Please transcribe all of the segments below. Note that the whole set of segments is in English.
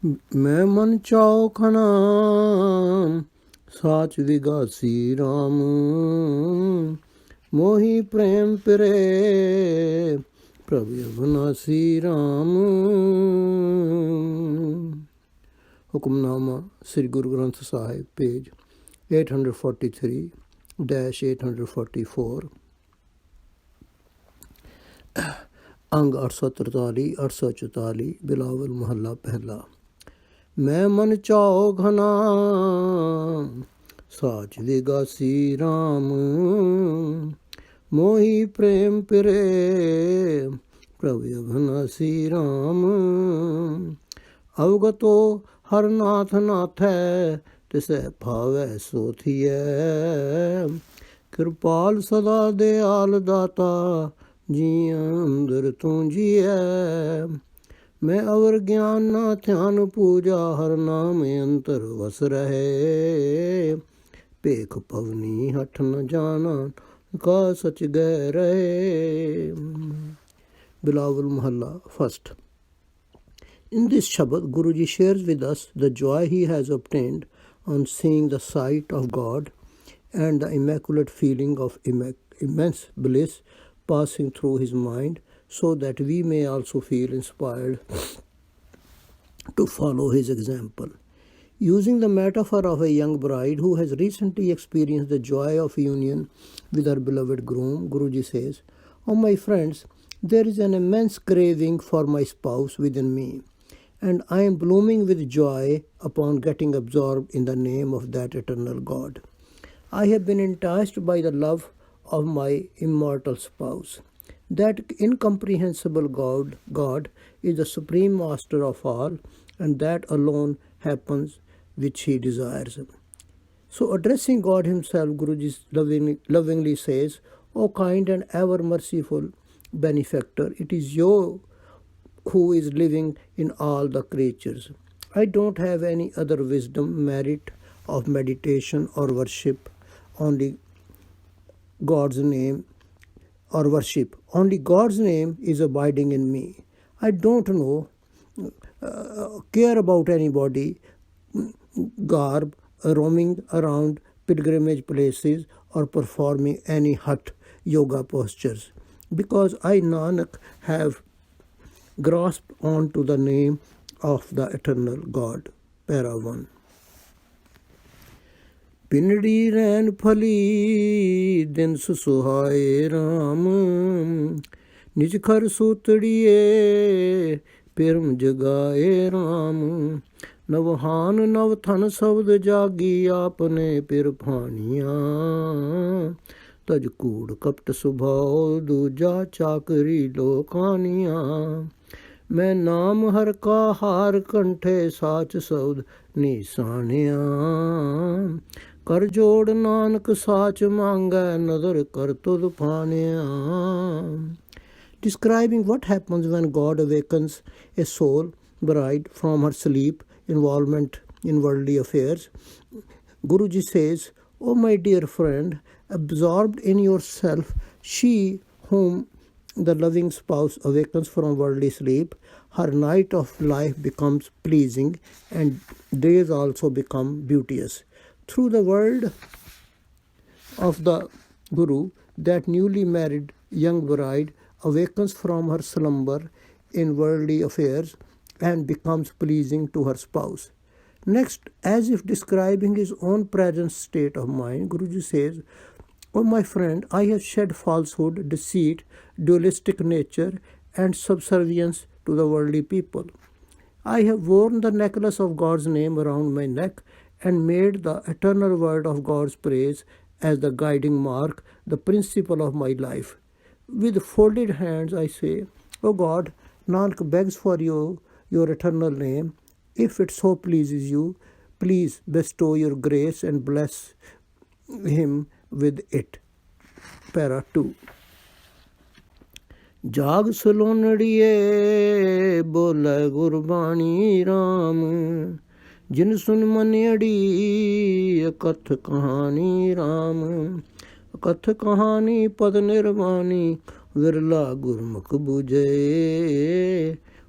मैं मन चाओ खना साच विगासी राम मोहि प्रेम पिरे प्रभु अविनाशी राम। हुक्मनामा श्री गुरु ग्रंथ साहिब पेज 843-844 अंग 843-844 बिलावल महला पहला। मैं मन चाओ घना साच विगासी राम मोहि प्रेम पिरे प्रभु अविनाशी राम। अवगतो हर नाथ नाथ है तिसे भावै सो थियै कृपाल सदा दयाल दाता जी अंदर तू जियै। मैं अवर ज्ञान ना ध्यान पूजा हर नाम अंतर वस रहे पेख पवनी हठ न जाना का सच गह रहे। बिलावल महला first. In this Shabad, Guruji shares with us the joy he has obtained on seeing the sight of God and the immaculate feeling of immense bliss passing through his mind, so that we may also feel inspired to follow his example. Using the metaphor of a young bride who has recently experienced the joy of union with her beloved groom, Guruji says, "Oh my friends, there is an immense craving for my spouse within me, and I am blooming with joy upon getting absorbed in the name of that eternal God. I have been enticed by the love of my immortal spouse. That incomprehensible God is the supreme master of all, and that alone happens which he desires." So addressing God himself, Guruji lovingly says, "O kind and ever merciful benefactor, it is you who is living in all the creatures. I don't have any other wisdom, merit of meditation or worship, only God's name or worship. Only God's name is abiding in me. I don't know, care about anybody, garb, roaming around pilgrimage places or performing any hut yoga postures, because I, Nanak, have grasped onto the name of the eternal God." Para 1. पिंडड़ी रैन फली दिन सुहाए राम निज खर सूतड़िए पिरम जगाए राम। नवहान नव थन शब्द जागी आपने पिर फानिया तज कूड़ कपट सुभाओ दूजा चाकरी लोकानिया। मैं नाम हर का हार कंठे साच शब्द निशानिया कर जोड़ नानक साच मांगै नदर कर तुद फानिया। Describing what happens when God awakens a soul bride from her sleep involvement in worldly affairs, Guruji says, "O my dear friend, absorbed in yourself, she whom the loving spouse awakens from worldly sleep, her night of life becomes pleasing and days also become beauteous. Through the word of the Guru, that newly married young bride awakens from her slumber in worldly affairs and becomes pleasing to her spouse." Next, as if describing his own present state of mind, Guruji says, "O my friend, I have shed falsehood, deceit, dualistic nature, and subservience to the worldly people. I have worn the necklace of God's name around my neck and made the eternal word of God's praise as the guiding mark, the principle of my life. With folded hands I say, O God, Nanak begs for you, your eternal name. If it so pleases you, please bestow your grace and bless him with it." Para 2. जाग सलोनड़िए बोले गुरबानी राम जिन सुन मनियड़ी कथ कहानी राम। कथ कहानी पद निर्वाणी विरला गुरमुख बुझे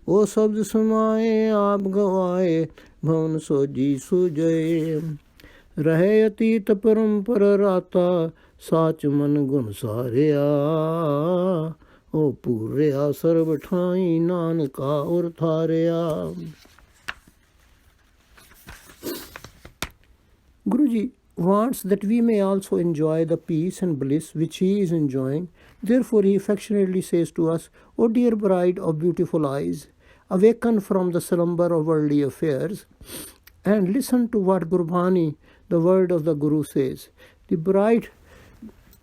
ओ शब्द समाए आप गवाए भवन सोजी सुजय रहे अतीत परंपर राता साच मन गुण सारिया ओ पूरिया सर्व ठाई नानका उर Tharia. Guruji wants that we may also enjoy the peace and bliss which he is enjoying. Therefore he affectionately says to us, O dear bride of beautiful eyes, awaken from the slumber of worldly affairs and listen to what Gurbani, the word of the Guru, says. The bride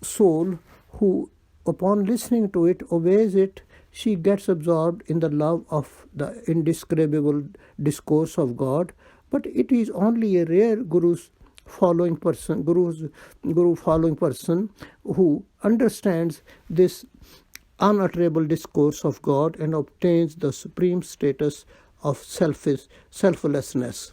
soul who, upon listening to it, obeys it, she gets absorbed in the love of the indescribable discourse of God. But it is only a rare guru following person who understands this unutterable discourse of God and obtains the supreme status of selflessness.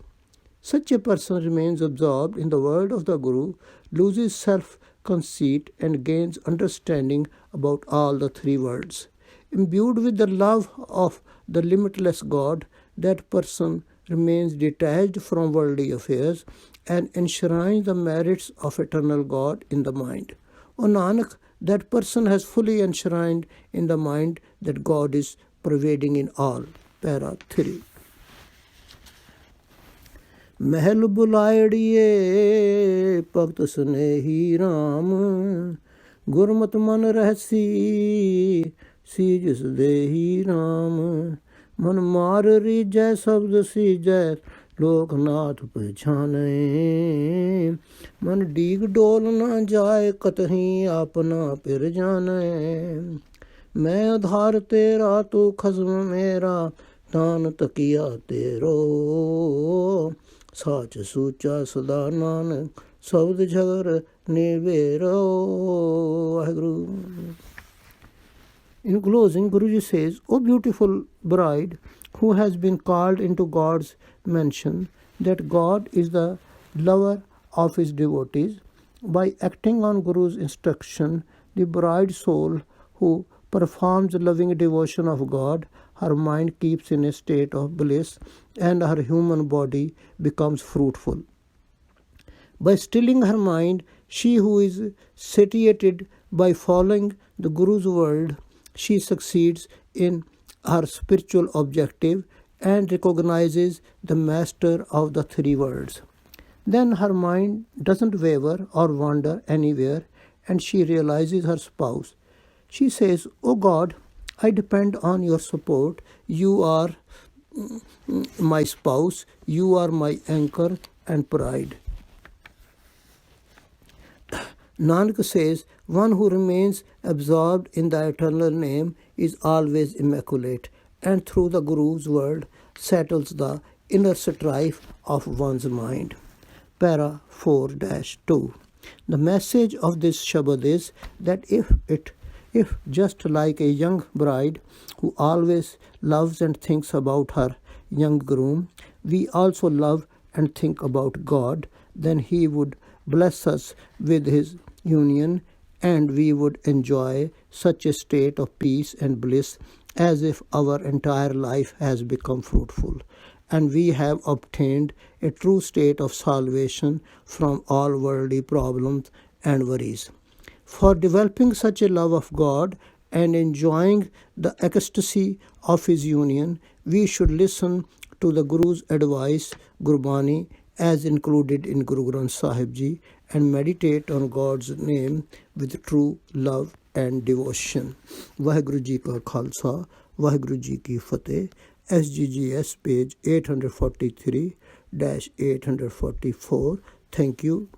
Such a person remains absorbed in the word of the Guru, loses self-conceit, and gains understanding about all the three worlds. Imbued with the love of the limitless God, that person remains detached from worldly affairs and enshrines the merits of eternal God in the mind. O Nanak, that person has fully enshrined in the mind that God is pervading in all. Para 3. महल बुलाड़िए भगत स्नेही राम गुरमत मन रहसी सीजस देही राम मन मार रीजय शब्द सीजय लोकनाथ पहचाने मन डीग डोल न जाए कतही अपना पिर जाने मैं आधार तेरा तू खस्म मेरा तान तकिया तेरो साच सूचा सदा नानक शब्द झगर निवेरो Waheguru. In closing, Guruji says, O beautiful bride who has been called into God's mansion, that God is the lover of his devotees. By acting on Guru's instruction, the bride soul who performs loving devotion of God, her mind keeps in a state of bliss and her human body becomes fruitful. By stilling her mind, she who is satiated by following the Guru's word, she succeeds in her spiritual objective and recognizes the master of the three worlds. Then her mind doesn't waver or wander anywhere and she realizes her spouse. She says, O God, I depend on your support. You are my spouse. You are my anchor and pride. Nanak says, one who remains absorbed in the eternal name is always immaculate, and through the Guru's word settles the inner strife of one's mind. Para 4-2. The message of this Shabad is that if just like a young bride who always loves and thinks about her young groom, we also love and think about God, then He would bless us with His union and we would enjoy such a state of peace and bliss as if our entire life has become fruitful and we have obtained a true state of salvation from all worldly problems and worries. For developing such a love of God and enjoying the ecstasy of His union, we should listen to the Guru's advice, Gurbani, as included in Guru Granth Sahib Ji, and meditate on God's name with true love and devotion. Vaheguru Ji ka Khalsa, Vaheguru Ji ki Fateh. SGGS page 843-844. Thank you.